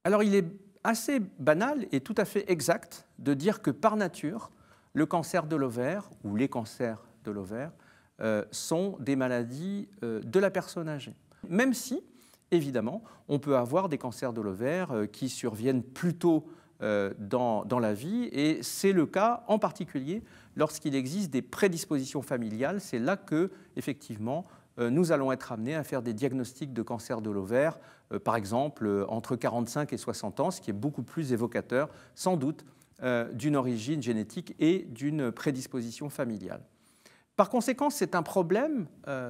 Alors il est assez banal et tout à fait exact de dire que par nature, le cancer de l'ovaire ou les cancers de l'ovaire sont des maladies de la personne âgée. Même si, évidemment, on peut avoir des cancers de l'ovaire qui surviennent plus tôt dans la vie, et c'est le cas en particulier lorsqu'il existe des prédispositions familiales. C'est là que, effectivement, nous allons être amenés à faire des diagnostics de cancer de l'ovaire, par exemple entre 45 et 60 ans, ce qui est beaucoup plus évocateur, sans doute, d'une origine génétique et d'une prédisposition familiale. Par conséquent, c'est un problème,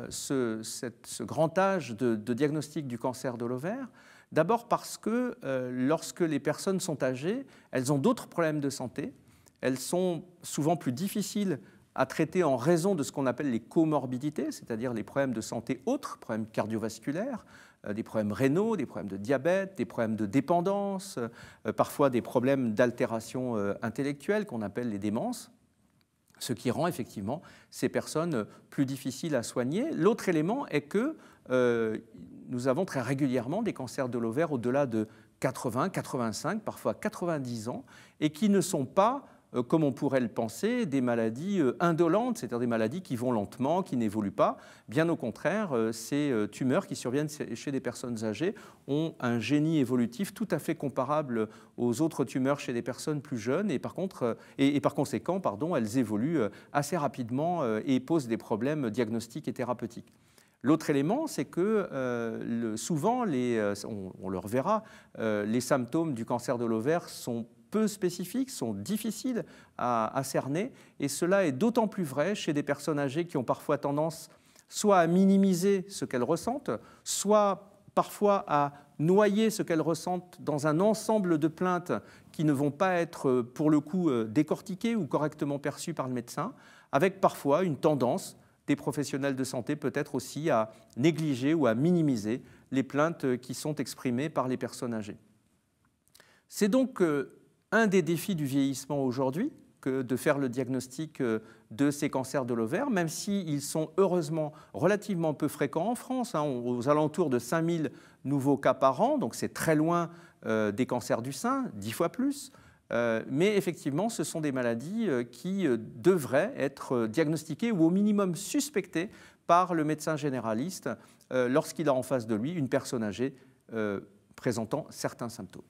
ce grand âge de diagnostic du cancer de l'ovaire, d'abord parce que lorsque les personnes sont âgées, elles ont d'autres problèmes de santé, elles sont souvent plus difficiles à traiter en raison de ce qu'on appelle les comorbidités, c'est-à-dire les problèmes de santé autres, problèmes cardiovasculaires, des problèmes rénaux, des problèmes de diabète, des problèmes de dépendance, parfois des problèmes d'altération intellectuelle qu'on appelle les démences, ce qui rend effectivement ces personnes plus difficiles à soigner. L'autre élément est que nous avons très régulièrement des cancers de l'ovaire au-delà de 80, 85, parfois 90 ans, et qui ne sont pas, comme on pourrait le penser, des maladies indolentes, c'est-à-dire des maladies qui vont lentement, qui n'évoluent pas. Bien au contraire, ces tumeurs qui surviennent chez des personnes âgées ont un génie évolutif tout à fait comparable aux autres tumeurs chez des personnes plus jeunes, et par conséquent, elles évoluent assez rapidement et posent des problèmes diagnostiques et thérapeutiques. L'autre élément, c'est que souvent, on le reverra, les symptômes du cancer de l'ovaire sont peu spécifiques, sont difficiles à cerner, et cela est d'autant plus vrai chez des personnes âgées qui ont parfois tendance soit à minimiser ce qu'elles ressentent, soit parfois à noyer ce qu'elles ressentent dans un ensemble de plaintes qui ne vont pas être, pour le coup, décortiquées ou correctement perçues par le médecin, avec parfois une tendance des professionnels de santé peut-être aussi à négliger ou à minimiser les plaintes qui sont exprimées par les personnes âgées. C'est donc un des défis du vieillissement aujourd'hui que de faire le diagnostic de ces cancers de l'ovaire, même s'ils sont heureusement relativement peu fréquents en France, aux alentours de 5000 nouveaux cas par an, donc c'est très loin des cancers du sein, 10 fois plus. Mais effectivement, ce sont des maladies qui devraient être diagnostiquées ou au minimum suspectées par le médecin généraliste lorsqu'il a en face de lui une personne âgée présentant certains symptômes.